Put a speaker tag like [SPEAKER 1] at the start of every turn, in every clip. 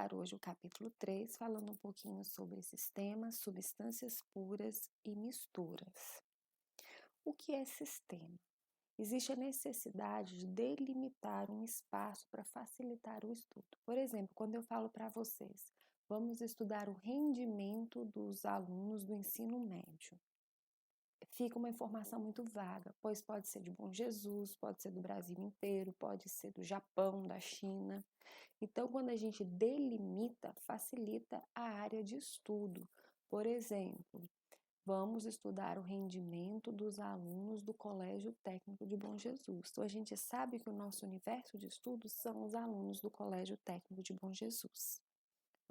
[SPEAKER 1] estudar hoje o capítulo 3, falando um pouquinho sobre sistemas, substâncias puras e misturas. O que é sistema? Existe a necessidade de delimitar um espaço para facilitar o estudo. Por exemplo, quando eu falo para vocês, vamos estudar o rendimento dos alunos do ensino médio. Fica uma informação muito vaga, pois pode ser de Bom Jesus, pode ser do Brasil inteiro, pode ser do Japão, da China. Então, quando a gente delimita, facilita a área de estudo. Por exemplo, vamos estudar o rendimento dos alunos do Colégio Técnico de Bom Jesus. Então, a gente sabe que o nosso universo de estudos são os alunos do Colégio Técnico de Bom Jesus.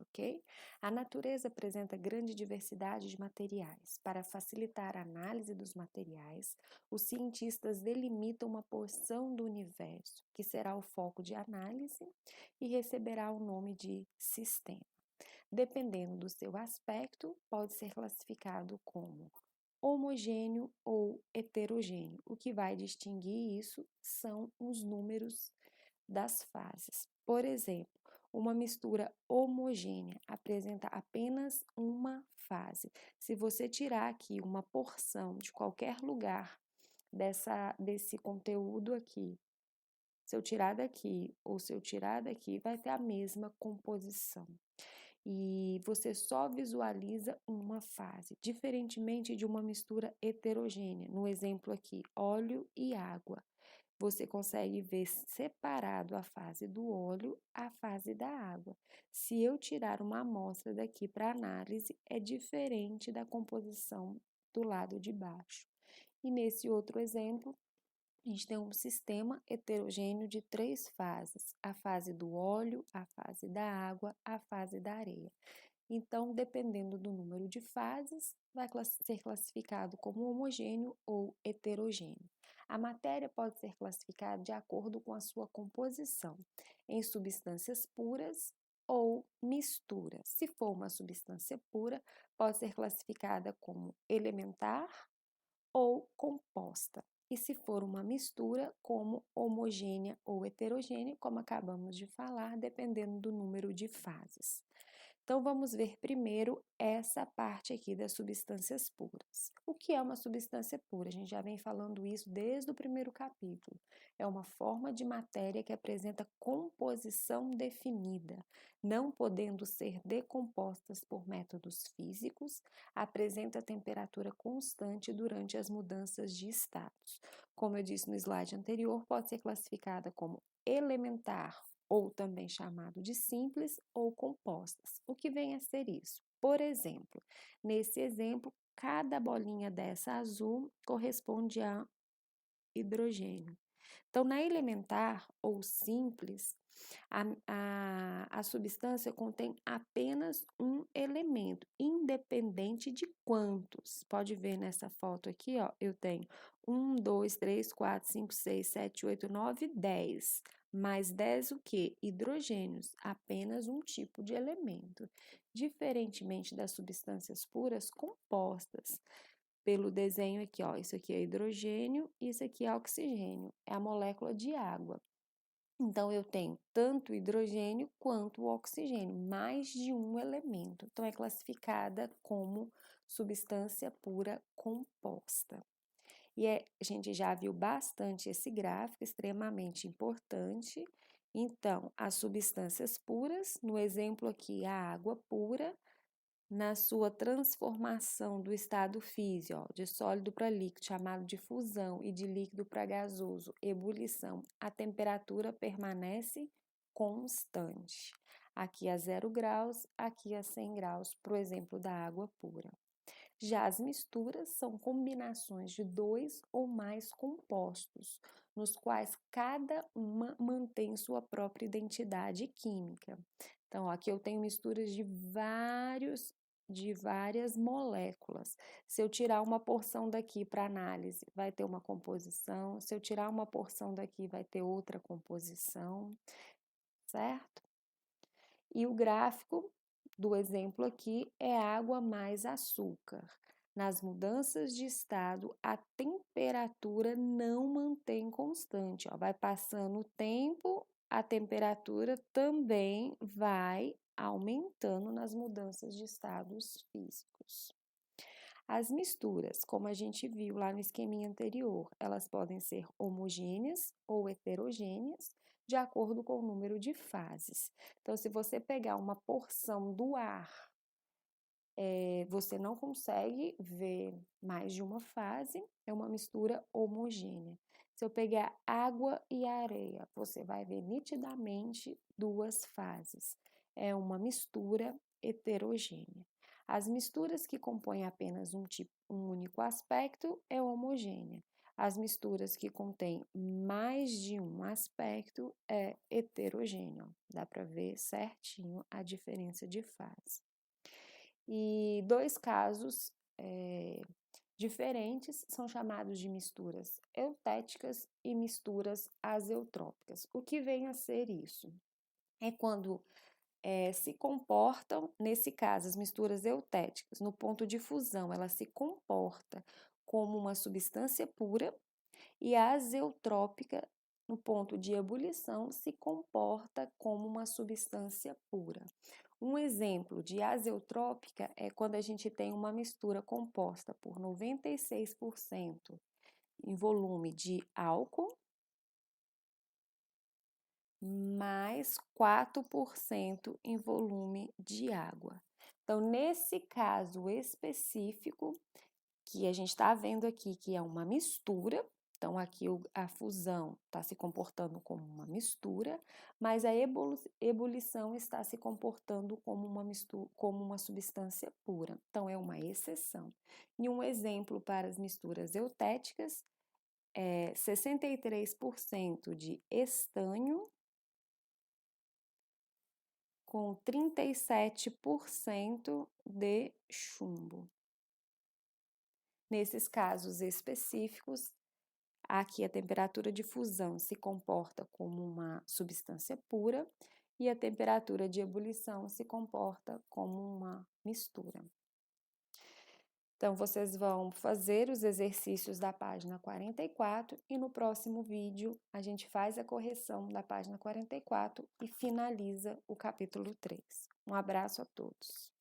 [SPEAKER 1] Ok? A natureza apresenta grande diversidade de materiais. Para facilitar a análise dos materiais, os cientistas delimitam uma porção do universo, que será o foco de análise e receberá o nome de sistema. Dependendo do seu aspecto, pode ser classificado como homogêneo ou heterogêneo. O que vai distinguir isso são os números das fases. Por exemplo, uma mistura homogênea apresenta apenas uma fase. Se você tirar aqui uma porção de qualquer lugar desse conteúdo aqui, se eu tirar daqui ou se eu tirar daqui, vai ter a mesma composição. E você só visualiza uma fase, diferentemente de uma mistura heterogênea. No exemplo aqui, óleo e água. Você consegue ver separado a fase do óleo, a fase da água. Se eu tirar uma amostra daqui para análise, é diferente da composição do lado de baixo. E nesse outro exemplo, a gente tem um sistema heterogêneo de 3 fases: a fase do óleo, a fase da água, a fase da areia. Então, dependendo do número de fases, vai ser classificado como homogêneo ou heterogêneo. A matéria pode ser classificada de acordo com a sua composição, em substâncias puras ou misturas. Se for uma substância pura, pode ser classificada como elementar ou composta. E se for uma mistura, como homogênea ou heterogênea, como acabamos de falar, dependendo do número de fases. Então, vamos ver primeiro essa parte aqui das substâncias puras. O que é uma substância pura? A gente já vem falando isso desde o primeiro capítulo. É uma forma de matéria que apresenta composição definida, não podendo ser decompostas por métodos físicos, apresenta temperatura constante durante as mudanças de status. Como eu disse no slide anterior, pode ser classificada como elementar, ou também chamado de simples ou compostas. O que vem a ser isso? Por exemplo, nesse exemplo, cada bolinha dessa azul corresponde a hidrogênio. Então, na elementar ou simples, a substância contém apenas um elemento, independente de quantos. Pode ver nessa foto aqui, ó, eu tenho 1, 2, 3, 4, 5, 6, 7, 8, 9, 10. Mais 10 o quê? Hidrogênios, apenas um tipo de elemento. Diferentemente das substâncias puras compostas. Pelo desenho aqui, ó, isso aqui é hidrogênio e isso aqui é oxigênio, é a molécula de água. Então, eu tenho tanto o hidrogênio quanto o oxigênio, mais de um elemento. Então, é classificada como substância pura composta. E a gente já viu bastante esse gráfico, extremamente importante. Então, as substâncias puras, no exemplo aqui, a água pura, na sua transformação do estado físico, de sólido para líquido, chamado de fusão, e de líquido para gasoso, ebulição, a temperatura permanece constante. Aqui a 0 graus, aqui a 100 graus, para o exemplo da água pura. Já as misturas são combinações de 2 ou mais compostos, nos quais cada uma mantém sua própria identidade química. Então, aqui eu tenho misturas de várias moléculas. Se eu tirar uma porção daqui para análise, vai ter uma composição. Se eu tirar uma porção daqui, vai ter outra composição, certo? E o gráfico do exemplo aqui é água mais açúcar. Nas mudanças de estado, a temperatura não mantém constante. Ó, vai passando o tempo, a temperatura também vai aumentando nas mudanças de estados físicos. As misturas, como a gente viu lá no esqueminha anterior, elas podem ser homogêneas ou heterogêneas, de acordo com o número de fases. Então, se você pegar uma porção do ar, você não consegue ver mais de uma fase, é uma mistura homogênea. Se eu pegar água e areia, você vai ver nitidamente duas fases. É uma mistura heterogênea. As misturas que compõem apenas um único aspecto é homogênea. As misturas que contêm mais de um aspecto é heterogêneo. Dá para ver certinho a diferença de fase. E dois casos diferentes são chamados de misturas eutéticas e misturas azeutrópicas. O que vem a ser isso? É quando se comportam, nesse caso, as misturas eutéticas, no ponto de fusão, ela se comporta como uma substância pura, e a azeutrópica, no ponto de ebulição, se comporta como uma substância pura. Um exemplo de azeutrópica é quando a gente tem uma mistura composta por 96% em volume de álcool, mais 4% em volume de água. Então, nesse caso específico, que a gente está vendo aqui que é uma mistura, então aqui a fusão está se comportando como uma mistura, mas a ebulição está se comportando como uma substância pura. Então é uma exceção. E um exemplo para as misturas eutéticas é 63% de estanho com 37% de chumbo. Nesses casos específicos, aqui a temperatura de fusão se comporta como uma substância pura e a temperatura de ebulição se comporta como uma mistura. Então, vocês vão fazer os exercícios da página 44 e no próximo vídeo a gente faz a correção da página 44 e finaliza o capítulo 3. Um abraço a todos.